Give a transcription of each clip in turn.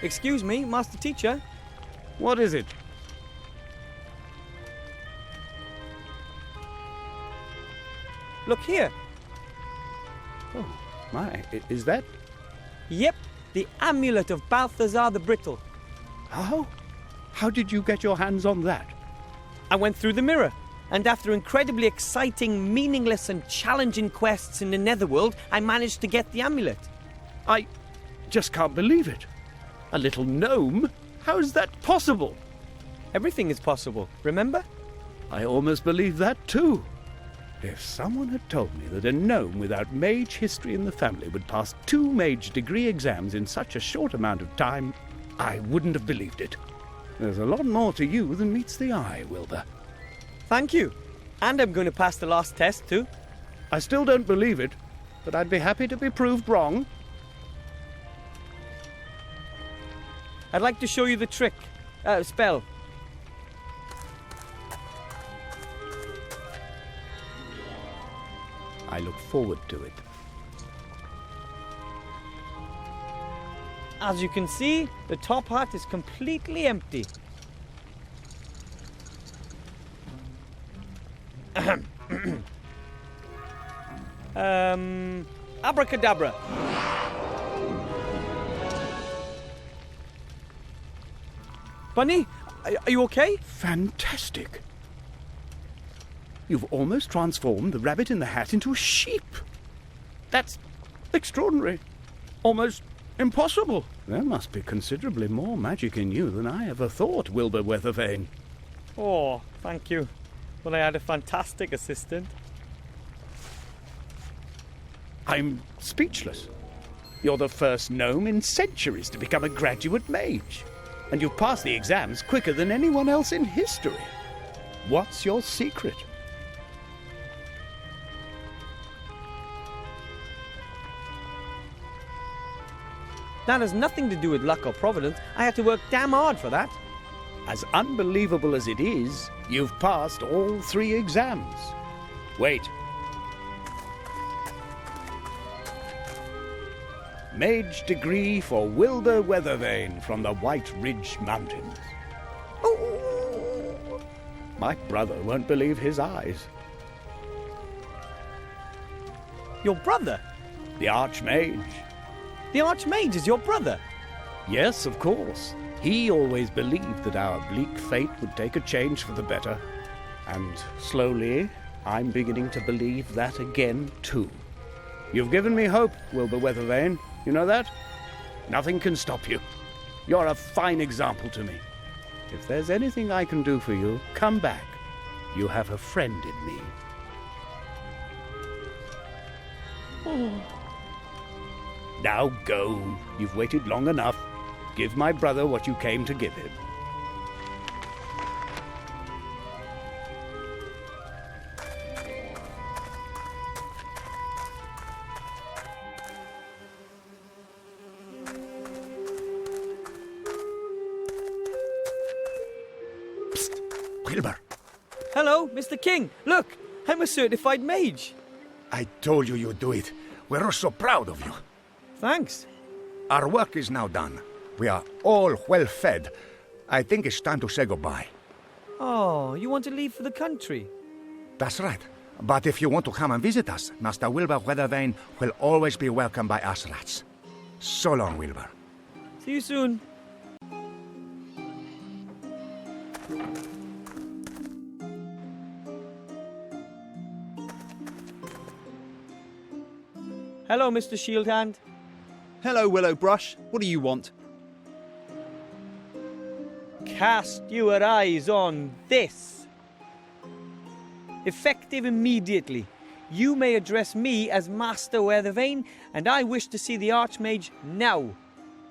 Excuse me, Master Teacher. What is it? Look here. Oh, my. Is that? Yep, the amulet of Balthazar the Brittle. How? How did you get your hands on that? I went through the mirror, and after incredibly exciting, meaningless and challenging quests in the Netherworld, I managed to get the amulet. I just can't believe it. A little gnome? How is that possible? Everything is possible, remember? I almost believe that too. If someone had told me that a gnome without mage history in the family would pass 2 mage degree exams in such a short amount of time, I wouldn't have believed it. There's a lot more to you than meets the eye, Wilbur. Thank you. And I'm going to pass the last test too. I still don't believe it, but I'd be happy to be proved wrong. I'd like to show you the trick. Spell. I look forward to it. As you can see, the top hat is completely empty. Abracadabra. Bunny, are you okay? Fantastic. You've almost transformed the rabbit in the hat into a sheep. That's extraordinary. Almost impossible. There must be considerably more magic in you than I ever thought, Wilbur Weathervane. Oh, thank you. Well, I had a fantastic assistant. I'm speechless. You're the first gnome in centuries to become a graduate mage. And you've passed the exams quicker than anyone else in history. What's your secret? That has nothing to do with luck or providence. I had to work damn hard for that. As unbelievable as it is, you've passed all 3 exams. Wait. Mage degree for Wilbur Weathervane from the White Ridge Mountains. Oh. My brother won't believe his eyes. Your brother? The Archmage. The Archmage is your brother? Yes, of course. He always believed that our bleak fate would take a change for the better. And slowly, I'm beginning to believe that again, too. You've given me hope, Wilbur Weathervane. You know that? Nothing can stop you. You're a fine example to me. If there's anything I can do for you, come back. You have a friend in me. Oh. Now go. You've waited long enough. Give my brother what you came to give him. Psst! Wilbur! Hello, Mr. King. Look, I'm a certified mage. I told you you'd do it. We're so proud of you. Thanks. Our work is now done. We are all well fed. I think it's time to say goodbye. Oh, you want to leave for the country? That's right. But if you want to come and visit us, Master Wilbur Weathervane will always be welcomed by us rats. So long, Wilbur. See you soon. Hello, Mr. Shieldhand. Hello, Willowbrush. What do you want? Cast your eyes on this. Effective immediately. You may address me as Master Weathervane, and I wish to see the Archmage now.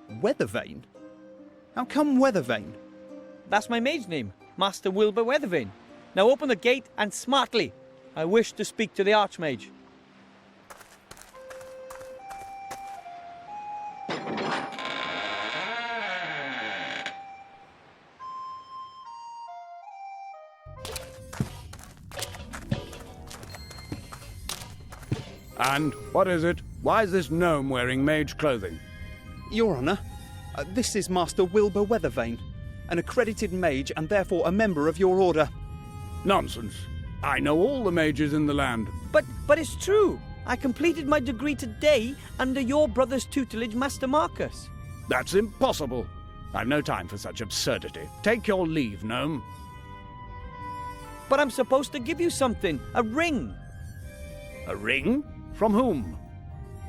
Weathervane? How come Weathervane? That's my mage name, Master Wilbur Weathervane. Now open the gate and smartly. I wish to speak to the Archmage. And what is it? Why is this gnome wearing mage clothing? Your Honor, This is Master Wilbur Weathervane, an accredited mage and therefore a member of your order. Nonsense. I know all the mages in the land. But it's true. I completed my degree today under your brother's tutelage, Master Marcus. That's impossible. I've no time for such absurdity. Take your leave, gnome. But I'm supposed to give you something. A ring. A ring? From whom?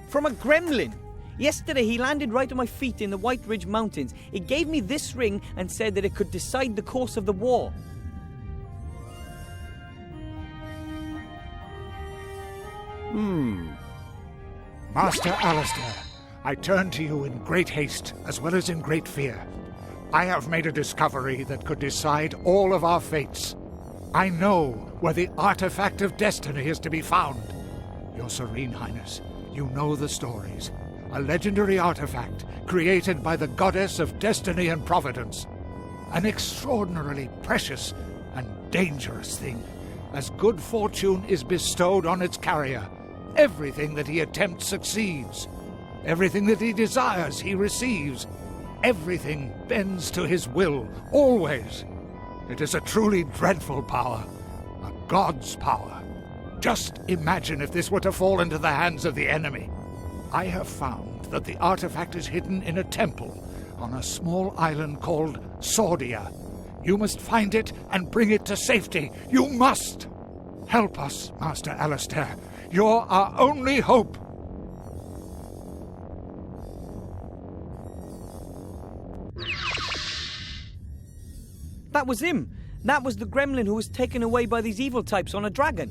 From a gremlin. Yesterday he landed right at my feet in the White Ridge Mountains. He gave me this ring and said that it could decide the course of the war. Master Alistair, I turn to you in great haste as well as in great fear. I have made a discovery that could decide all of our fates. I know where the artifact of destiny is to be found. Your Serene Highness, you know the stories. A legendary artifact created by the goddess of destiny and providence. An extraordinarily precious and dangerous thing. As good fortune is bestowed on its carrier, everything that he attempts succeeds. Everything that he desires he receives. Everything bends to his will, always. It is a truly dreadful power. A god's power. Just imagine if this were to fall into the hands of the enemy. I have found that the artifact is hidden in a temple on a small island called Sordia. You must find it and bring it to safety. You must! Help us, Master Alistair. You're our only hope. That was him. That was the gremlin who was taken away by these evil types on a dragon.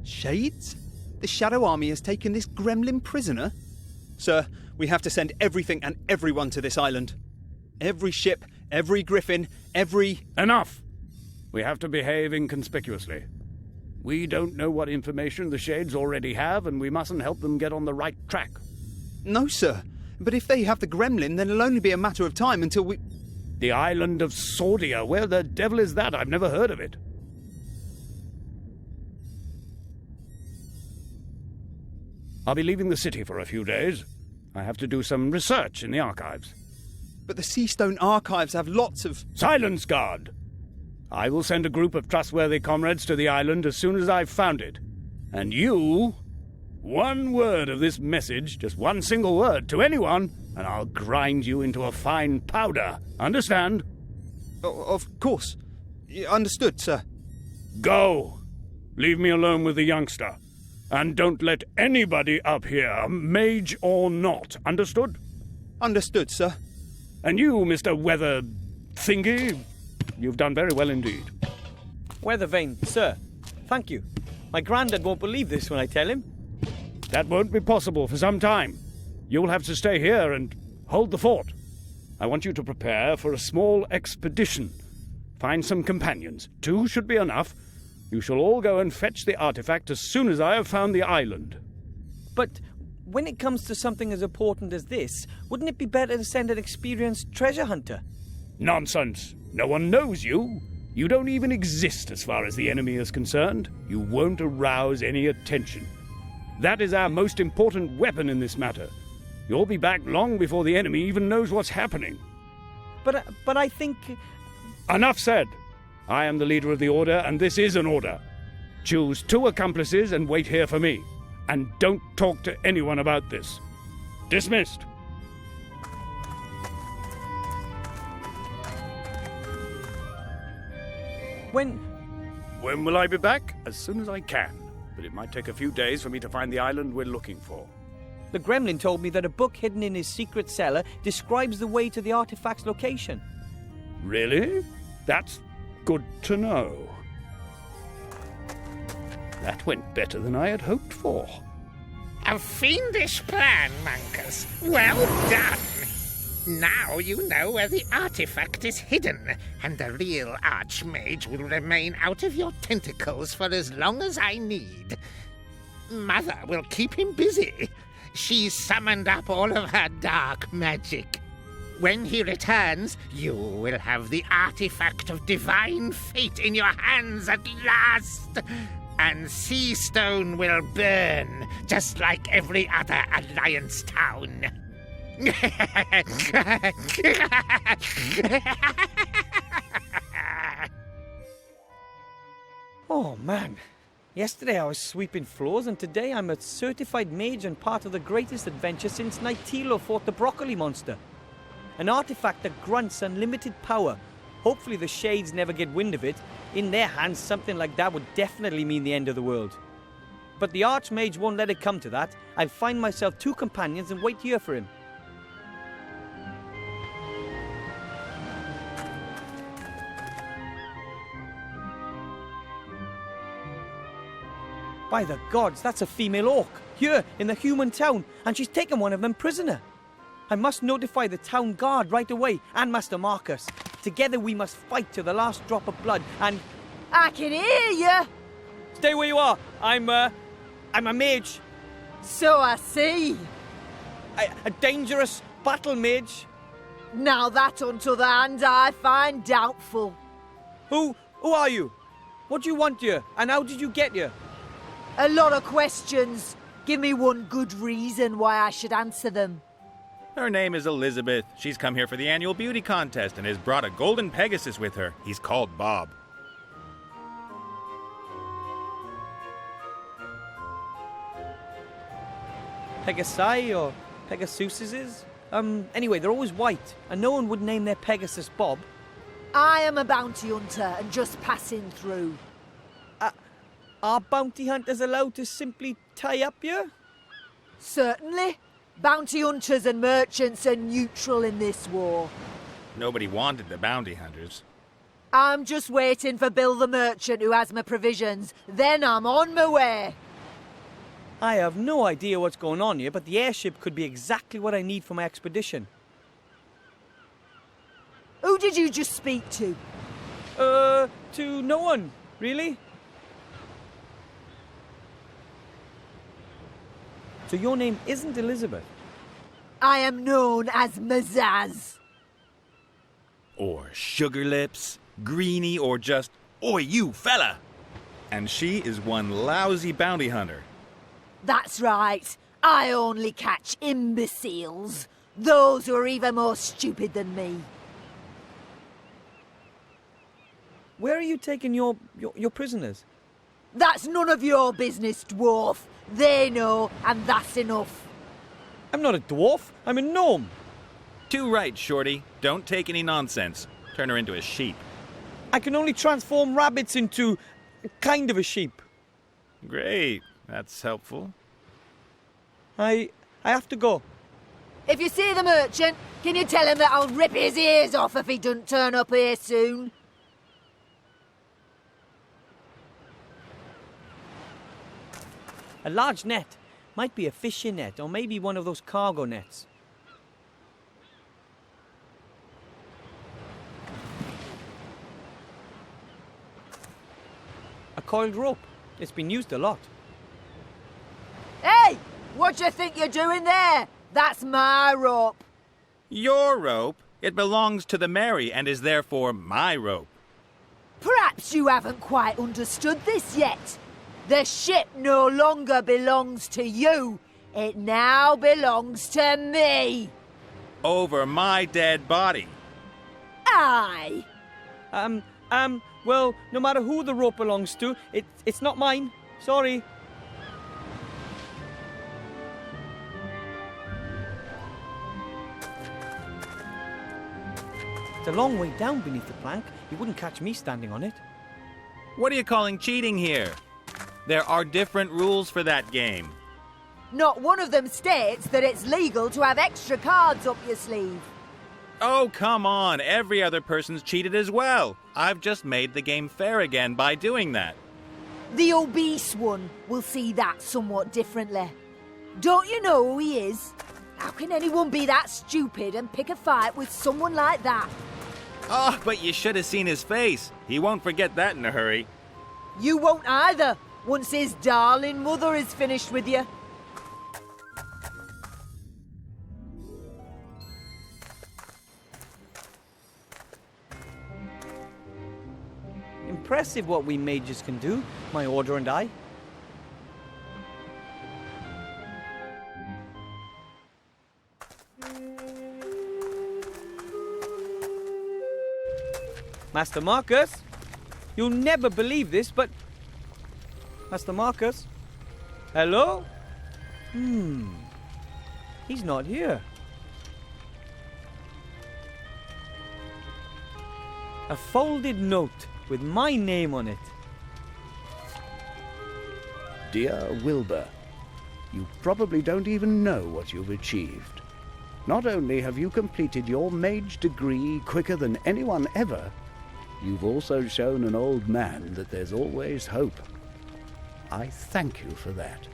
Shades? The Shadow Army has taken this gremlin prisoner? Sir, we have to send everything and everyone to this island. Every ship, every griffin, every... Enough! We have to behave inconspicuously. We don't know what information the Shades already have, and we mustn't help them get on the right track. No, sir. But if they have the gremlin, then it'll only be a matter of time until we... The island of Sordia. Where the devil is that? I've never heard of it. I'll be leaving the city for a few days. I have to do some research in the archives. But the Seastone archives have lots of... Silence, guard! I will send a group of trustworthy comrades to the island as soon as I've found it. And you... One word of this message, just one single word, to anyone, and I'll grind you into a fine powder. Understand? Of course. Understood, sir. Go! Leave me alone with the youngster. And don't let anybody up here, mage or not. Understood? Understood, sir. And you, Mr. Weather... Thingy, you've done very well indeed. Weathervane, sir. Thank you. My grandad won't believe this when I tell him. That won't be possible for some time. You'll have to stay here and hold the fort. I want you to prepare for a small expedition. Find some companions. 2 should be enough. You shall all go and fetch the artifact as soon as I have found the island. But when it comes to something as important as this, wouldn't it be better to send an experienced treasure hunter? Nonsense. No one knows you. You don't even exist as far as the enemy is concerned. You won't arouse any attention. That is our most important weapon in this matter. You'll be back long before the enemy even knows what's happening. But I think... Enough said. I am the leader of the order, and this is an order. Choose 2 accomplices and wait here for me. And don't talk to anyone about this. Dismissed. When will I be back? As soon as I can. But it might take a few days for me to find the island we're looking for. the gremlin told me that a book hidden in his secret cellar describes the way to the artifact's location. Really? That's good to know. That went better than I had hoped for. A fiendish plan, Mancus. Well done! Now you know where the artifact is hidden, and the real Archmage will remain out of your tentacles for as long as I need. Mother will keep him busy. She's summoned up all of her dark magic. When he returns, you will have the artifact of divine fate in your hands at last. And Seastone will burn, just like every other Alliance town. Oh man, yesterday I was sweeping floors and today I'm a certified mage and part of the greatest adventure since Nightilo fought the broccoli monster. An artifact that grants unlimited power. Hopefully the Shades never get wind of it. In their hands, something like that would definitely mean the end of the world. But the Archmage won't let it come to that. I'll find myself 2 companions and wait here for him. By the gods, that's a female orc, here in the human town, and she's taken one of them prisoner. I must notify the town guard right away, and Master Marcus. Together we must fight to the last drop of blood, and... I can hear you! Stay where you are, I'm a mage. So I see. A dangerous battle mage. Now that, on t'other hand, I find doubtful. Who are you? What do you want here, and how did you get here? A lot of questions. Give me one good reason why I should answer them. Her name is Elizabeth. She's come here for the annual beauty contest and has brought a golden Pegasus with her. He's called Bob. Pegasi or Pegasuses? Anyway, they're always white, and no one would name their Pegasus Bob. I am a bounty hunter and just passing through. Are bounty hunters allowed to simply tie up here? Certainly. Bounty hunters and merchants are neutral in this war. Nobody wanted the bounty hunters. I'm just waiting for Bill the merchant who has my provisions. Then I'm on my way. I have no idea what's going on here, but the airship could be exactly what I need for my expedition. Who did you just speak to? To no one, really. So your name isn't Elizabeth? I am known as Mazaz. Or Sugar Lips, Greenie, or just, Oi, you fella! And she is one lousy bounty hunter. That's right. I only catch imbeciles. Those who are even more stupid than me. Where are you taking your prisoners? That's none of your business, dwarf. They know, and that's enough. I'm not a dwarf, I'm a gnome. Too right, Shorty. Don't take any nonsense. Turn her into a sheep. I can only transform rabbits into kind of a sheep. Great. That's helpful. I have to go. If you see the merchant, can you tell him that I'll rip his ears off if he doesn't turn up here soon? A large net. Might be a fishing net, or maybe one of those cargo nets. A coiled rope. It's been used a lot. Hey! What do you think you're doing there? That's my rope. Your rope? It belongs to the Mary and is therefore my rope. Perhaps you haven't quite understood this yet. The ship no longer belongs to you. It now belongs to me. Over my dead body. Aye. Well, no matter who the rope belongs to, it's not mine. Sorry. It's a long way down beneath the plank. You wouldn't catch me standing on it. What are you calling cheating here? There are different rules for that game. Not one of them states that it's legal to have extra cards up your sleeve. Oh, come on. Every other person's cheated as well. I've just made the game fair again by doing that. The obese one will see that somewhat differently. Don't you know who he is? How can anyone be that stupid and pick a fight with someone like that? Oh, but you should have seen his face. He won't forget that in a hurry. You won't either, once his darling mother is finished with you. Impressive what we mages can do, my order and I. Master Marcus? You'll never believe this, but... Master Marcus? Hello? He's not here. A folded note with my name on it. Dear Wilbur, you probably don't even know what you've achieved. Not only have you completed your mage degree quicker than anyone ever, you've also shown an old man that there's always hope. I thank you for that.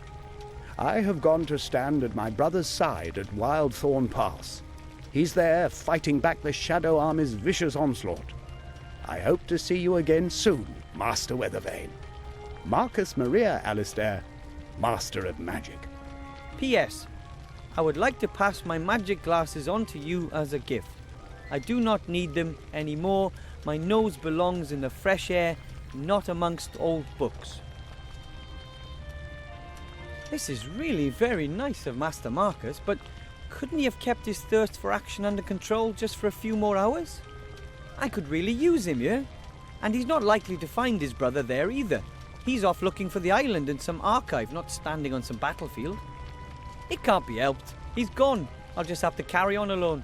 I have gone to stand at my brother's side at Wildthorn Pass. He's there fighting back the Shadow Army's vicious onslaught. I hope to see you again soon, Master Weathervane. Marcus Maria Alistair, Master of Magic. P.S. I would like to pass my magic glasses on to you as a gift. I do not need them anymore. My nose belongs in the fresh air, not amongst old books. This is really very nice of Master Marcus, but couldn't he have kept his thirst for action under control just for a few more hours? I could really use him, yeah? And he's not likely to find his brother there either. He's off looking for the island in some archive, not standing on some battlefield. It can't be helped. He's gone. I'll just have to carry on alone.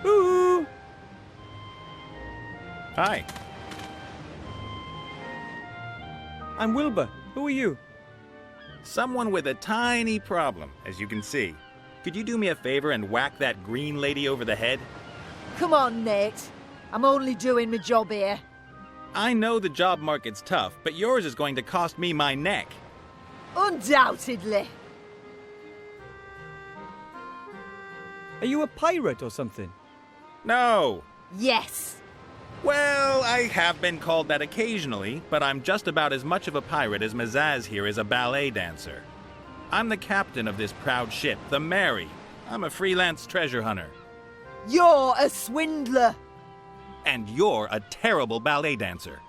Ooh! Hi. I'm Wilbur. Who are you? Someone with a tiny problem, as you can see. Could you do me a favor and whack that green lady over the head? Come on, Nate. I'm only doing my job here. I know the job market's tough, but yours is going to cost me my neck. Undoubtedly. Are you a pirate or something? No. Yes. Well, I have been called that occasionally, but I'm just about as much of a pirate as Mazaz here is a ballet dancer. I'm the captain of this proud ship, the Mary. I'm a freelance treasure hunter. You're a swindler. And you're a terrible ballet dancer.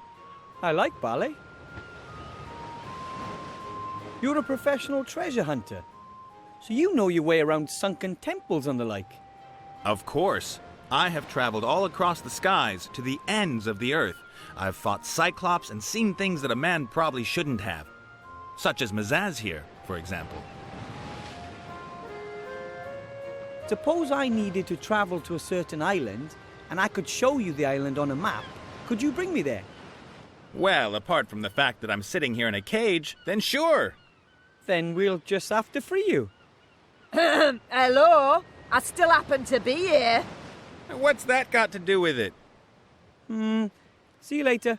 I like ballet. You're a professional treasure hunter, so you know your way around sunken temples and the like. Of course. I have traveled all across the skies to the ends of the earth. I've fought Cyclops and seen things that a man probably shouldn't have. Such as Mazaz here, for example. Suppose I needed to travel to a certain island, and I could show you the island on a map. Could you bring me there? Well, apart from the fact that I'm sitting here in a cage, then sure. Then we'll just have to free you. Hello? I still happen to be here. What's that got to do with it? See you later.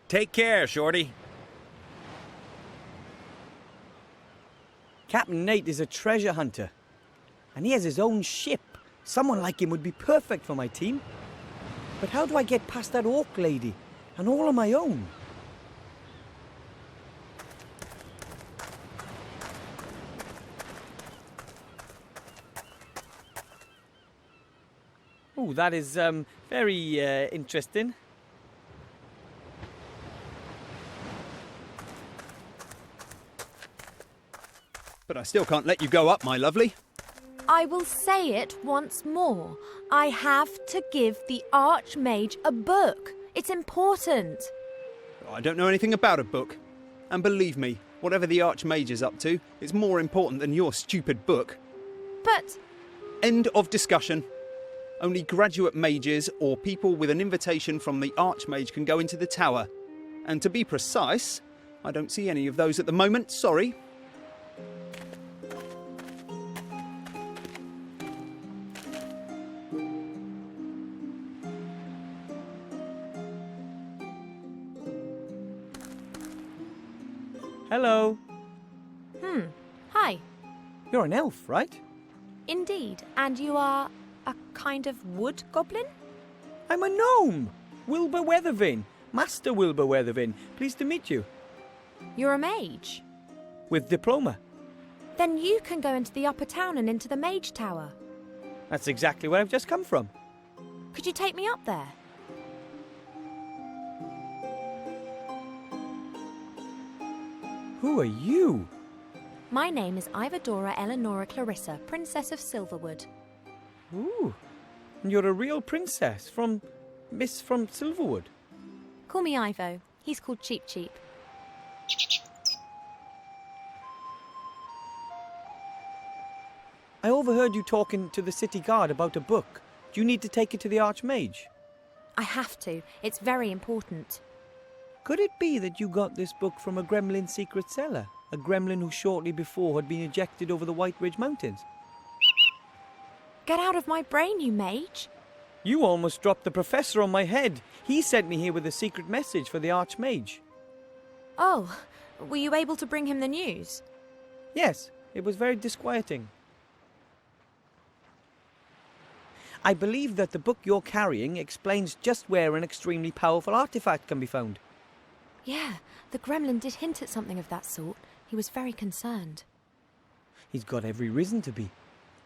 Take care, Shorty. Captain Nate is a treasure hunter, and he has his own ship. Someone like him would be perfect for my team. But how do I get past that orc lady, and all on my own? Oh, that is very interesting. But I still can't let you go up, my lovely. I will say it once more. I have to give the Archmage a book. It's important. I don't know anything about a book. And believe me, whatever the Archmage is up to, it's more important than your stupid book. But End of discussion. Only graduate mages or people with an invitation from the Archmage can go into the tower. And to be precise, I don't see any of those at the moment, sorry. Hello. Hi. You're an elf, right? Indeed. And you are a kind of wood goblin? I'm a gnome. Wilbur Weathervane. Master Wilbur Weathervin, pleased to meet you. You're a mage? With diploma. Then you can go into the upper town and into the mage tower. That's exactly where I've just come from. Could you take me up there? Who are you? My name is Ivadora Eleonora Clarissa, Princess of Silverwood. Ooh, and you're a real princess from Silverwood. Call me Ivo. He's called Cheap Cheap. I overheard you talking to the city guard about a book. Do you need to take it to the Archmage? I have to. It's very important. Could it be that you got this book from a gremlin's secret cellar? A gremlin who shortly before had been ejected over the White Ridge Mountains? Get out of my brain, you mage! You almost dropped the professor on my head. He sent me here with a secret message for the Archmage. Oh, were you able to bring him the news? Yes, it was very disquieting. I believe that the book you're carrying explains just where an extremely powerful artifact can be found. Yeah, the gremlin did hint at something of that sort. He was very concerned. He's got every reason to be.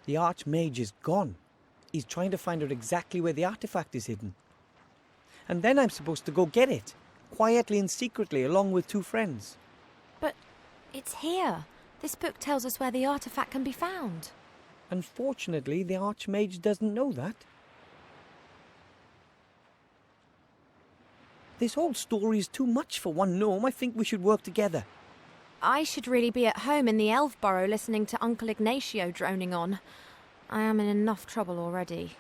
The Archmage is gone. He's trying to find out exactly where the artifact is hidden. And then I'm supposed to go get it, quietly and secretly, along with 2 friends. But it's here. This book tells us where the artifact can be found. Unfortunately, the Archmage doesn't know that. This whole story is too much for one gnome. I think we should work together. I should really be at home in the elf burrow listening to Uncle Ignacio droning on. I am in enough trouble already.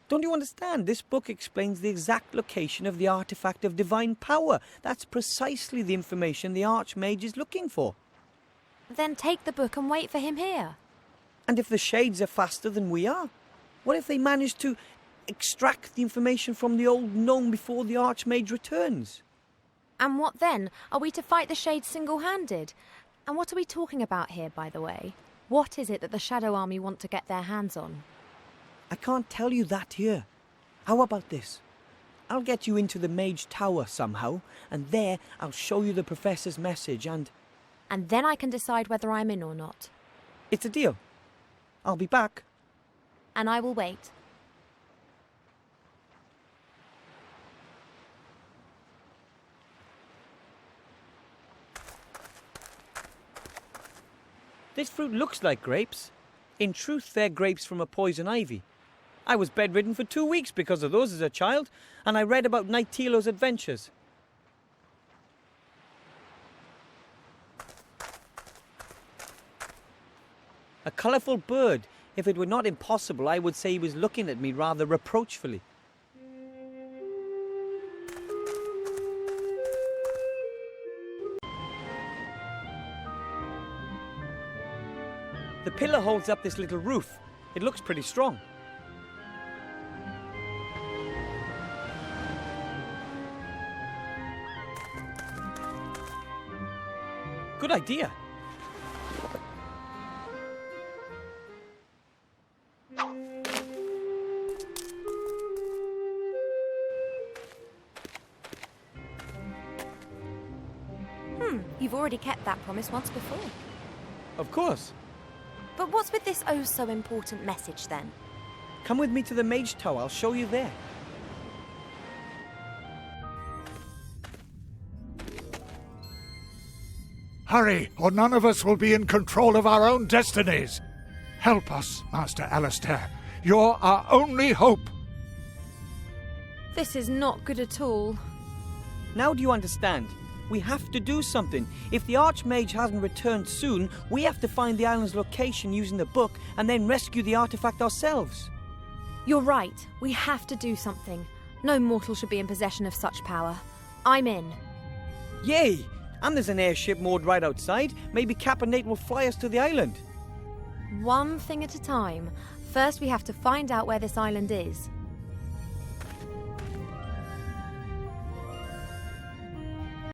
Don't you understand? This book explains the exact location of the artifact of divine power. That's precisely the information the Archmage is looking for. Then take the book and wait for him here. And if the shades are faster than we are? What if they manage to extract the information from the old gnome before the Archmage returns? And what then? Are we to fight the shades single-handed? And what are we talking about here, by the way? What is it that the Shadow Army want to get their hands on? I can't tell you that here. How about this? I'll get you into the Mage Tower somehow, and there I'll show you the Professor's message and then I can decide whether I'm in or not. it's a deal. I'll be back. And I will wait. This fruit looks like grapes. In truth, they're grapes from a poison ivy. I was bedridden for 2 weeks because of those as a child, and I read about Nighttilo's adventures. A colourful bird. If it were not impossible, I would say he was looking at me rather reproachfully. The pillar holds up this little roof. It looks pretty strong. Good idea. You've already kept that promise once before. Of course. But what's with this oh so important message then? Come with me to the Mage Tower. I'll show you there. Hurry, or none of us will be in control of our own destinies. Help us, Master Alistair. You're our only hope. This is not good at all. Now do you understand? We have to do something. If the Archmage hasn't returned soon, we have to find the island's location using the book and then rescue the artifact ourselves. You're right. We have to do something. No mortal should be in possession of such power. I'm in. Yay! And there's an airship moored right outside. Maybe Cap and Nate will fly us to the island. One thing at a time. First, we have to find out where this island is.